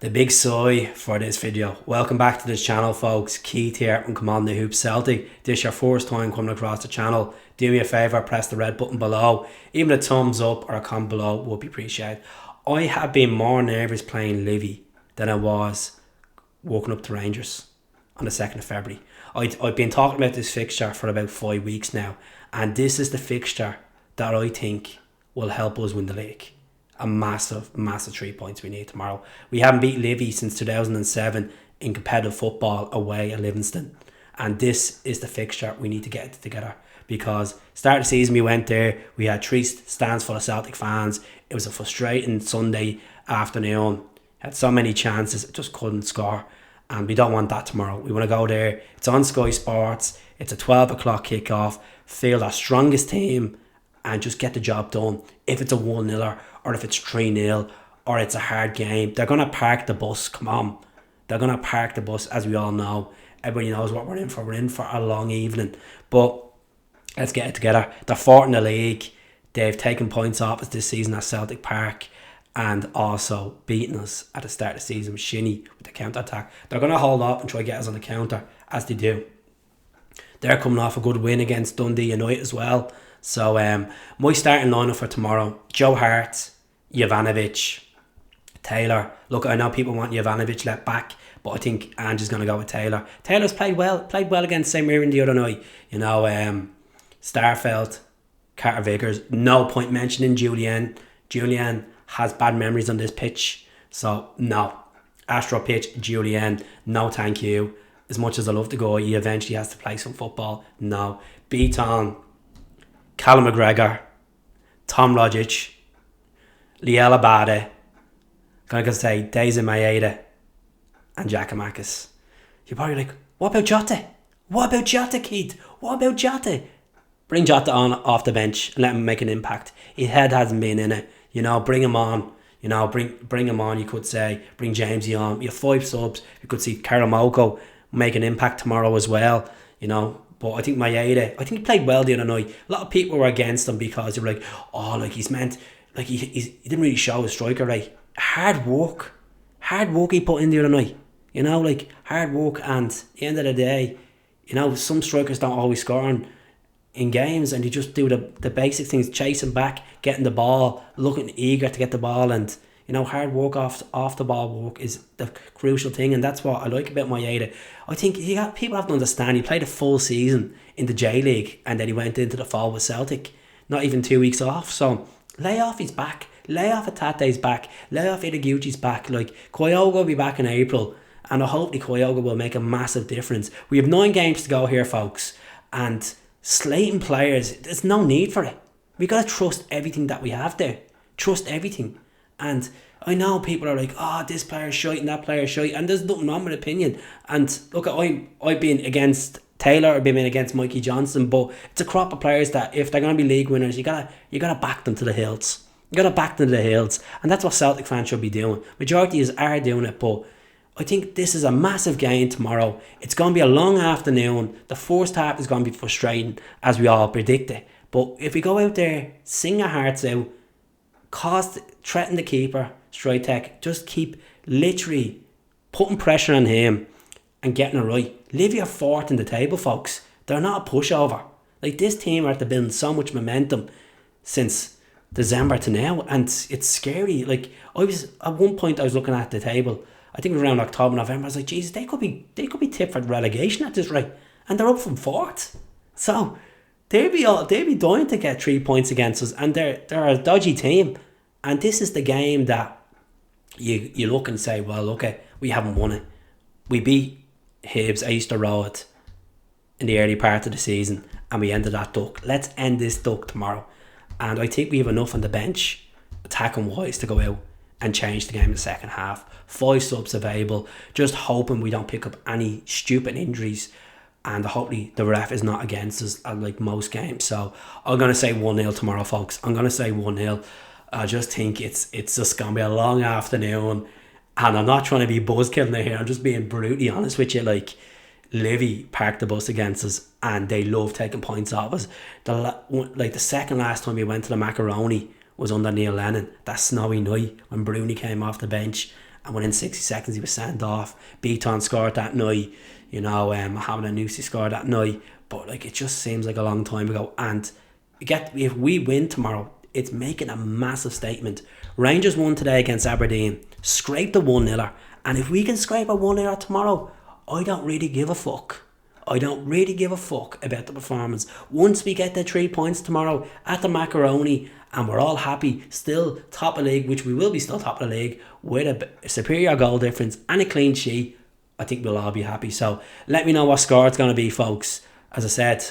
The big sigh for this video. Welcome back to this channel, folks. Keith here from Come On The Hoop Celtic. This is your first time coming across the channel. Do me a favour, press the red button below. Even a thumbs up or a comment below would be appreciated. I have been more nervous playing Livy than I was walking up to Rangers on the 2nd of February. I've been talking about this fixture for about 5 weeks now, and this is the fixture that I think will help us win the league. A massive 3 points we need tomorrow. We haven't beat Livy since 2007 in competitive football away at Livingston, and this is the fixture we need to get together, because start of the season we went there, we had 3 stands full of Celtic fans. It was a frustrating Sunday afternoon, had so many chances, just couldn't score, and we don't want that tomorrow. We want to go there, it's on Sky Sports, it's a 12 o'clock kickoff, field our strongest team and just get the job done. If it's a 1-0 or if it's 3-0 or it's a hard game, they're going to park the bus. Come on, they're going to park the bus, as we all know. Everybody knows what we're in for. We're in for a long evening, but let's get it together. They're fourth in the league. They've taken points off us this season at Celtic Park and also beaten us at the start of the season with Shinnie with the counter-attack. They're going to hold off and try to get us on the counter, as they do. They're coming off a good win against Dundee United as well. So my starting lineup for tomorrow: Joe Hart, Jovanovic, Taylor. Look, I know people want Jovanovic left back, but I think Ange's going to go with Taylor. Taylor's played well against St Mirren the other night. You know, Starfelt, Carter Vickers. No point mentioning Julian. Julian has bad memories on this pitch, so no. Astro pitch, Julian, no thank you. As much as I love to go, he eventually has to play some football. No. Beaton, Callum McGregor, Tom Rogic, Liel Abade, gonna say Daisy Maeda, and Giakoumakis. You're probably like, what about Jota? What about Jota, Keith? What about Jota? Bring Jota on off the bench and let him make an impact. His head hasn't been in it. You know, bring him on. You know, bring him on, you could say. Bring Jamesy on. You have 5 subs. You could see Karamoko make an impact tomorrow as well. You know, but I think Maeda, I think he played well the other night. A lot of people were against him because they were like, oh, like he's meant, like he didn't really show his striker right. Hard work he put in the other night. You know, like hard work, and at the end of the day, you know, some strikers don't always score in games, and you just do the basic things: chasing back, getting the ball, looking eager to get the ball, and you know, hard work off the ball work is the crucial thing, and that's what I like about Maeda. I think people have to understand, he played a full season in the J League and then he went into the fall with Celtic, not even 2 weeks off. So lay off his back, lay off Atate's back, lay off Itaguchi's back. Like, Kyogo will be back in April, and hopefully Kyogo will make a massive difference. We have 9 games to go here, folks, and slating players, there's no need for it. We got to trust everything that we have there. Trust everything. And I know people are like, oh, this player's shite and that player's shite, and there's nothing wrong with opinion. And look, I've been against Taylor, I've been against Mikey Johnson, but it's a crop of players that if they're going to be league winners, you gotta back them to the hills. You gotta back them to the hills, and that's what Celtic fans should be doing. Majority are doing it, but I think this is a massive game tomorrow. It's going to be a long afternoon. The first half is going to be frustrating, as we all predicted. But if we go out there, sing our hearts out, threaten the keeper, Strytek, just keep literally putting pressure on him and getting it right. Livy are 4th in the table, folks. They're not a pushover. Like, this team are to build so much momentum since December to now, and it's scary. Like, at one point I was looking at the table, I think it was around October, November, I was like, Jesus, they could be tipped for relegation at this rate, and they're up from 4th. So they'd be dying to get 3 points against us, and they're a dodgy team. And this is the game that you look and say, well, okay, we haven't won it. We beat Hibs at Easter Road in the early part of the season, and we ended that duck. Let's end this duck tomorrow. And I think we have enough on the bench, attacking wise, to go out and change the game in the second half. 5 subs available, just hoping we don't pick up any stupid injuries, and hopefully the ref is not against us like most games. So I'm going to say 1-0 tomorrow, folks. I'm going to say 1-0. I just think it's just going to be a long afternoon, and I'm not trying to be buzzkilling it here. I'm just being brutally honest with you. Like, Livy parked the bus against us, and they love taking points off us. The second last time we went to the Macaroni was under Neil Lennon, that snowy night when Bruni came off the bench and within 60 seconds he was sent off. Beaton scored that night, you know, Mohamed Anusi scored that night, but like it just seems like a long time ago. And if we win tomorrow, it's making a massive statement. Rangers won today against Aberdeen, scraped the 1-0, and if we can scrape a 1-0 tomorrow, I don't really give a fuck. I don't really give a fuck about the performance. Once we get the 3 points tomorrow at the Macaroni and we're all happy, still top of the league, which we will be still top of the league, with a superior goal difference and a clean sheet, I think we'll all be happy. So let me know what score it's going to be, folks. As I said,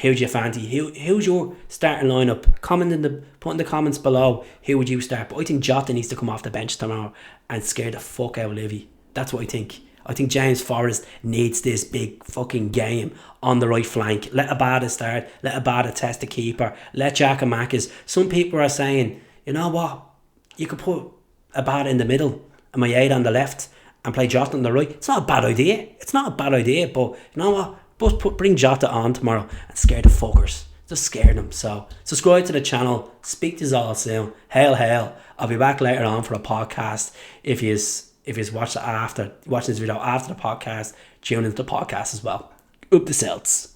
who's your fancy? Who's your starting lineup? Put in the comments below who would you start. But I think Jota needs to come off the bench tomorrow and scare the fuck out of Livy. That's what I think. I think James Forrest needs this big fucking game on the right flank. Let Abada start. Let Abada test the keeper. Let Giakoumakis. Some people are saying, you know what? You could put Abada in the middle and Maeda on the left and play Jota on the right. It's not a bad idea. It's not a bad idea. But you know what? Bring Jota on tomorrow and scare the fuckers. Just scare them. So subscribe to the channel. Speak to us all soon. Hail, hail. I'll be back later on for a podcast. If you watching this video after the podcast, tune into the podcast as well. Up the Celts.